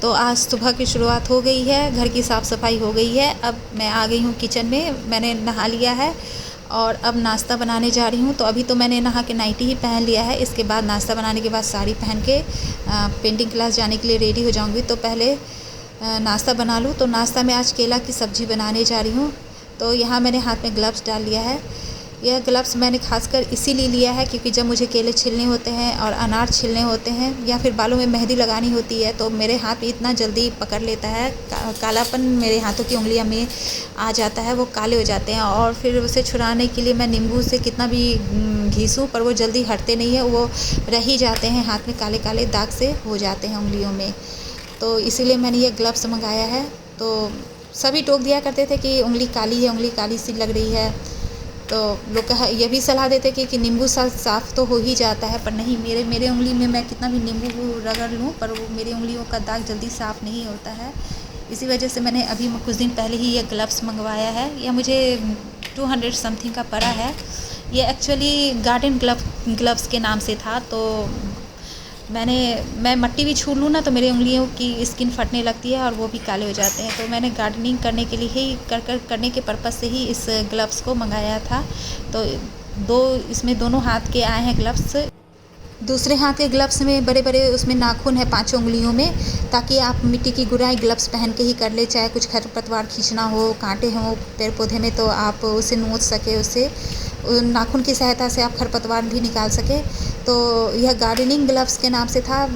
तो आज सुबह की शुरुआत हो गई है, घर की साफ़ सफाई हो गई है। अब मैं आ गई हूँ किचन में, मैंने नहा लिया है और अब नाश्ता बनाने जा रही हूँ। तो अभी तो मैंने नहा के नाइटी ही पहन लिया है। इसके बाद नाश्ता बनाने के बाद साड़ी पहन के पेंटिंग क्लास जाने के लिए रेडी हो जाऊँगी। तो पहले नाश्ता बना लूँ। तो नाश्ता में आज केला की सब्ज़ी बनाने जा रही हूँ। तो यहाँ मैंने हाथ में ग्लव्स डाल लिया है। यह ग्लव्स मैंने खासकर इसीलिए लिया है क्योंकि जब मुझे केले छिलने होते हैं और अनार छिलने होते हैं या फिर बालों में मेहंदी लगानी होती है तो मेरे हाथ इतना जल्दी पकड़ लेता है, कालापन मेरे हाथों की उंगलियों में आ जाता है, वो काले हो जाते हैं। और फिर उसे छुड़ाने के लिए मैं नींबू से कितना भी घिसूँ पर वो जल्दी हटते नहीं है, वो रह ही जाते हैं, हाथ में काले काले दाग से हो जाते हैं उंगलियों में। तो इसीलिए मैंने ये ग्लव्स मंगाया है। तो सभी टोक दिया करते थे कि उंगली काली है, उंगली काली सी लग रही है। तो लोग ये भी सलाह देते कि नींबू साफ़ तो हो ही जाता है, पर नहीं, मेरे उंगली में मैं कितना भी नींबू रगड़ लूँ पर वो मेरी उंगलियों का दाग जल्दी साफ़ नहीं होता है। इसी वजह से मैंने अभी कुछ दिन पहले ही ये ग्लव्स मंगवाया है। यह मुझे 200 समथिंग का पड़ा है। ये एक्चुअली गार्डन ग्लव्स के नाम से था। तो मैं मट्टी भी छू लूँ ना तो मेरी उंगलियों की स्किन फटने लगती है और वो भी काले हो जाते हैं। तो मैंने गार्डनिंग करने के लिए ही करने के पर्पज़ से ही इस ग्लव्स को मंगाया था। तो इसमें दोनों हाथ के आए हैं ग्लव्स। दूसरे हाथ के ग्लव्स में बड़े बड़े उसमें नाखून है 5 उंगलियों में, ताकि आप मिट्टी की गुड़ाई ग्लव्स पहन के ही कर ले। चाहे कुछ खरपतवार खींचना हो, कांटे हों पेड़ पौधे में, तो आप उसे नोच सके, उससे नाखून की सहायता से आप खरपतवार भी निकाल सके। तो यह गार्डनिंग ग्लव्स के नाम से था।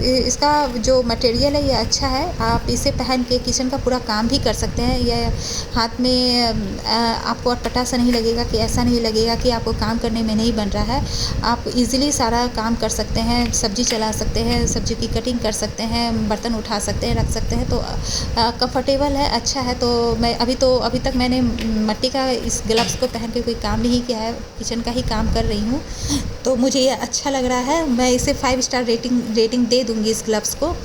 इसका जो मटेरियल है ये अच्छा है। आप इसे पहन के किचन का पूरा काम भी कर सकते हैं। यह हाथ में आपको अटपटा सा नहीं लगेगा, कि ऐसा नहीं लगेगा कि आपको काम करने में नहीं बन रहा है। आप इजीली सारा काम कर सकते हैं, सब्ज़ी चला सकते हैं, सब्ज़ी की कटिंग कर सकते हैं, बर्तन उठा सकते हैं, रख सकते हैं। तो कंफर्टेबल है, अच्छा है। तो अभी तक मैंने मट्टी का इस ग्लव्स को पहन के कोई काम नहीं किया है, किचन का ही काम कर रही हूँ। तो मुझे ये अच्छा लग रहा है। मैं इसे 5 स्टार रेटिंग दे दूँगी इस ग्लव्स को।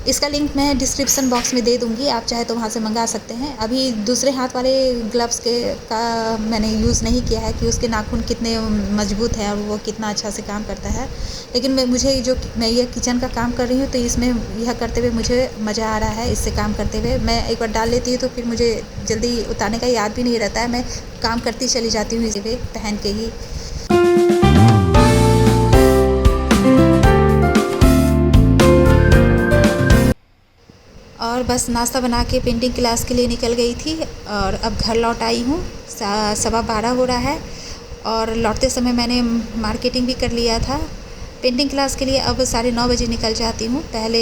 इसका लिंक मैं डिस्क्रिप्शन बॉक्स में दे दूँगी, आप चाहे तो वहाँ से मंगा सकते हैं। अभी दूसरे हाथ वाले ग्लव्स का मैंने यूज़ नहीं किया है कि उसके नाखून कितने मजबूत हैं और वो कितना अच्छा से काम करता है। लेकिन मैं ये किचन का काम कर रही हूँ तो इसमें यह करते हुए मुझे मज़ा आ रहा है। इससे काम करते हुए मैं एक बार डाल लेती हूँ तो फिर मुझे जल्दी उतारने का याद भी नहीं रहता है। मैं काम करती चली जाती हूँ इसे पहन के ही। और बस नाश्ता बना के पेंटिंग क्लास के लिए निकल गई थी और अब घर लौट आई हूँ। 12:15 हो रहा है और लौटते समय मैंने मार्केटिंग भी कर लिया था। पेंटिंग क्लास के लिए अब 9:30 बजे निकल जाती हूँ। पहले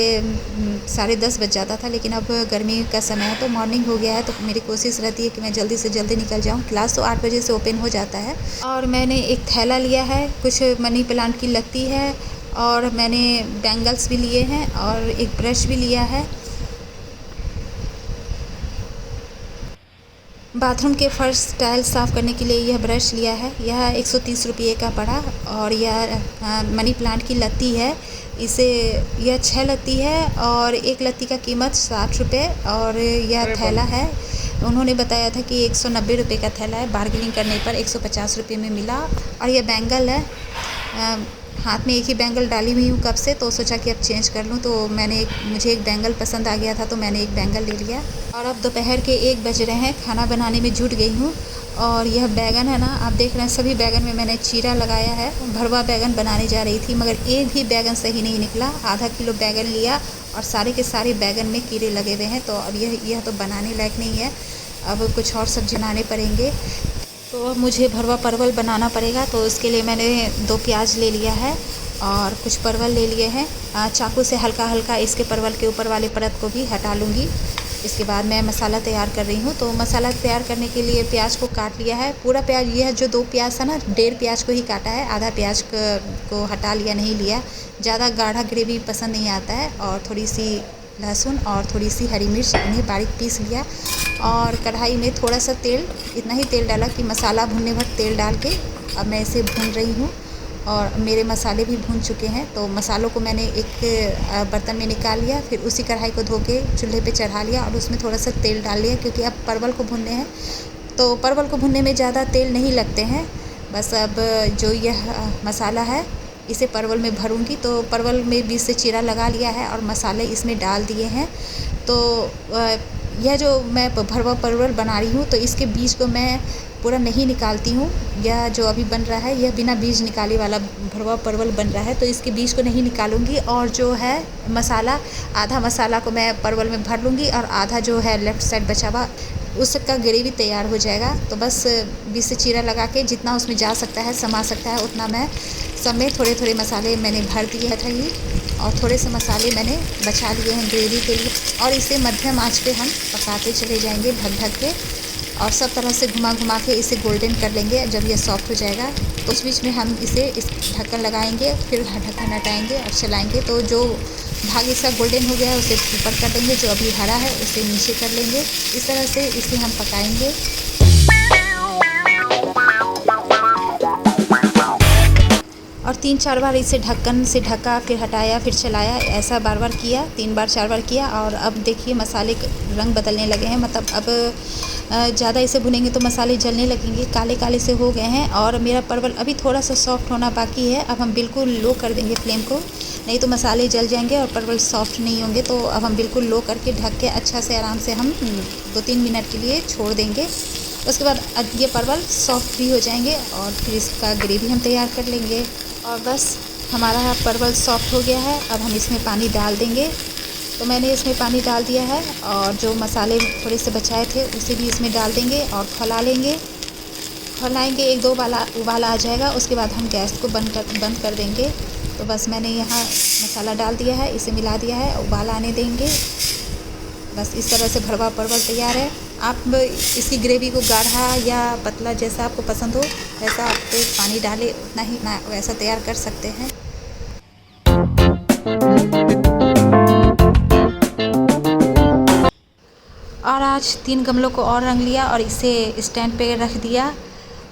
10:30 बज जाता था, लेकिन अब गर्मी का समय है तो मॉर्निंग हो गया है, तो मेरी कोशिश रहती है कि मैं जल्दी से जल्दी निकल जाऊँ। क्लास तो 8 बजे से ओपन हो जाता है। और मैंने एक थैला लिया है, कुछ मनी प्लांट की लत्ती है और मैंने बैंगल्स भी लिए हैं और एक ब्रश भी लिया है। बाथरूम के फर्श टाइल साफ़ करने के लिए यह ब्रश लिया है। यह 130 रुपये का पड़ा और यह मनी प्लांट की लत्ती है। यह 6 लत्ती है और एक लत्ती का कीमत 60 रुपये। और यह थैला है, उन्होंने बताया था कि 190 रुपये का थैला है, बार्गेनिंग करने पर 150 रुपये में मिला। और यह बैंगल है, हाथ में एक ही बैंगल डाली हुई हूँ कब से, तो सोचा कि अब चेंज कर लूँ। तो मुझे एक बैंगल पसंद आ गया था तो मैंने एक बैंगल ले लिया। और अब दोपहर के 1 बज रहे हैं, खाना बनाने में जुट गई हूँ। और यह बैगन है ना, आप देख रहे हैं सभी बैगन में मैंने चीरा लगाया है। भरवा बैगन बनाने जा रही थी मगर एक भी बैगन सही नहीं निकला। आधा किलो बैगन लिया और सारे के सारे बैगन में कीड़े लगे हुए हैं। तो अब यह तो बनाने लायक नहीं है, अब कुछ और सब्जी बनाने पड़ेंगे। तो मुझे भरवा परवल बनाना पड़ेगा। तो उसके लिए मैंने 2 प्याज ले लिया है और कुछ परवल ले लिए हैं। चाकू से हल्का हल्का इसके परवल के ऊपर वाले परत को भी हटा लूँगी। इसके बाद मैं मसाला तैयार कर रही हूँ। तो मसाला तैयार करने के लिए प्याज को काट लिया है, पूरा प्याज। यह जो 2 प्याज था ना, 1.5 प्याज को ही काटा है, आधा प्याज को हटा लिया, नहीं लिया। ज़्यादा गाढ़ा ग्रेवी पसंद नहीं आता है। और थोड़ी सी लहसुन और थोड़ी सी हरी मिर्च, इन्हें बारीक पीस लिया। और कढ़ाई में थोड़ा सा तेल, इतना ही तेल डाला कि मसाला भुनने भर तेल डाल के अब मैं इसे भून रही हूँ। और मेरे मसाले भी भून चुके हैं। तो मसालों को मैंने एक बर्तन में निकाल लिया, फिर उसी कढ़ाई को धो के चूल्हे पे चढ़ा लिया और उसमें थोड़ा सा तेल डाल लिया, क्योंकि अब परवल को भूनने हैं। तो परवल को भूनने में ज़्यादा तेल नहीं लगते हैं। बस अब जो यह मसाला है इसे परवल में भरूंगी। तो परवल में बीच से चीरा लगा लिया है और मसाले इसमें डाल दिए हैं। तो यह जो मैं भरवा परवल बना रही हूँ तो इसके बीज को मैं पूरा नहीं निकालती हूँ। यह जो अभी बन रहा है यह बिना बीज निकाले वाला भरवा परवल बन रहा है, तो इसके बीज को नहीं निकालूंगी। और जो है मसाला, आधा मसाला को मैं परवल में भर लूँगी और आधा जो है लेफ़्ट साइड बचा हुआ उसका ग्रेवी तैयार हो जाएगा। तो बस बीच से चीरा लगा के जितना उसमें जा सकता है, समा सकता है, उतना मैं सब में थोड़े थोड़े मसाले मैंने भर दिए था ये, और थोड़े से मसाले मैंने बचा लिए हैं ग्रेवी के लिए। और इसे मध्यम आंच पे हम पकाते चले जाएंगे ढक ढक के, और सब तरह से घुमा घुमा के इसे गोल्डन कर लेंगे। जब ये सॉफ्ट हो जाएगा तो उस बीच में हम इस ढक्कन लगाएंगे, फिर ढक्कन हटाएंगे और चलाएंगे। तो जो भाग इसका गोल्डन हो गया है उसे ऊपर कर देंगे, जो अभी हरा है उसे नीचे कर लेंगे। इस तरह से इसे हम पकाएंगे। और 3-4 बार इसे ढक्कन से ढका, फिर हटाया, फिर चलाया, ऐसा बार बार किया, 3 बार 4 बार किया। और अब देखिए मसाले रंग बदलने लगे हैं, मतलब अब ज़्यादा इसे भुनेंगे तो मसाले जलने लगेंगे, काले काले से हो गए हैं। और मेरा परवल अभी थोड़ा सा सॉफ्ट होना बाकी है। अब हम बिल्कुल लो कर देंगे फ्लेम को, नहीं तो मसाले जल जाएंगे और परवल सॉफ्ट नहीं होंगे। तो अब हम बिल्कुल लो करके ढक के अच्छा से आराम से हम 2-3 मिनट के लिए छोड़ देंगे। उसके बाद ये परवल सॉफ्ट भी हो जाएंगे और फिर इसका ग्रेवी हम तैयार कर लेंगे। और बस हमारा परवल सॉफ्ट हो गया है। अब हम इसमें पानी डाल देंगे। तो मैंने इसमें पानी डाल दिया है, और जो मसाले थोड़े से बचाए थे उसे भी इसमें डाल देंगे और खौला लेंगे। खौलाएंगे, 1-2 उबाला आ जाएगा, उसके बाद हम गैस को बंद कर देंगे। तो बस मैंने यहाँ मसाला डाल दिया है, इसे मिला दिया है, उबाला आने देंगे। बस इस तरह से भरवा परवल तैयार है। आप इसकी ग्रेवी को गाढ़ा या पतला जैसा आपको पसंद हो वैसा आप पानी डालें, उतना ही ना वैसा तैयार कर सकते हैं। और आज 3 गमलों को और रंग लिया और इसे स्टैंड पे रख दिया।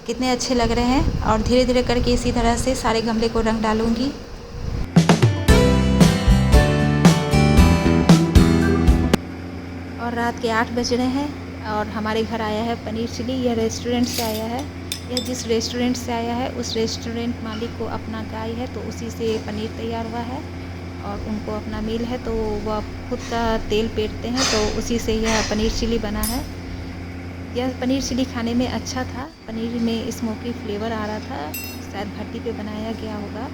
कितने अच्छे लग रहे हैं। और धीरे धीरे करके इसी तरह से सारे गमले को रंग डालूंगी। और रात के 8 बज रहे हैं और हमारे घर आया है पनीर चिली। यह रेस्टोरेंट से आया है। यह जिस रेस्टोरेंट से आया है उस रेस्टोरेंट मालिक को अपना गाय है, तो उसी से पनीर तैयार हुआ है और उनको अपना मील है, तो वह खुद का तेल पेरते हैं, तो उसी से यह पनीर चिली बना है। यह पनीर चिली खाने में अच्छा था। पनीर में स्मोकी फ्लेवर आ रहा था, शायद भट्टी पे बनाया गया होगा।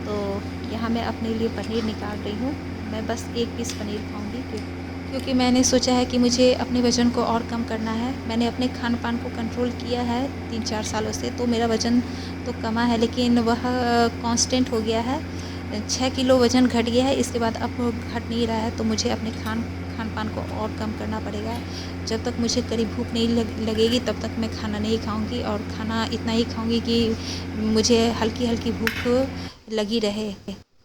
तो यहाँ मैं अपने लिए पनीर निकाल रही हूँ। मैं बस 1 पीस पनीर खाऊँगी क्योंकि मैंने सोचा है कि मुझे अपने वज़न को और कम करना है। मैंने अपने खान पान को कंट्रोल किया है 3-4 सालों से, तो मेरा वज़न तो कमा है लेकिन वह कांस्टेंट हो गया है। 6 किलो वज़न घट गया है, इसके बाद अब घट नहीं रहा है। तो मुझे अपने खान पान को और कम करना पड़ेगा। जब तक मुझे करीब भूख नहीं लगेगी तब तक मैं खाना नहीं खाऊंगी, और खाना इतना ही खाऊंगी कि मुझे हल्की हल्की भूख लगी रहे।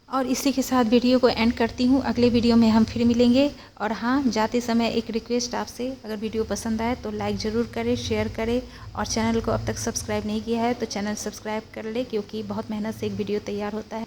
और इसी के साथ वीडियो को एंड करती हूँ। अगले वीडियो में हम फिर मिलेंगे। और हाँ, जाते समय एक रिक्वेस्ट आपसे, अगर वीडियो पसंद आए तो लाइक ज़रूर करें, शेयर करें, और चैनल को अब तक सब्सक्राइब नहीं किया है तो चैनल सब्सक्राइब कर ले, क्योंकि बहुत मेहनत से एक वीडियो तैयार होता है।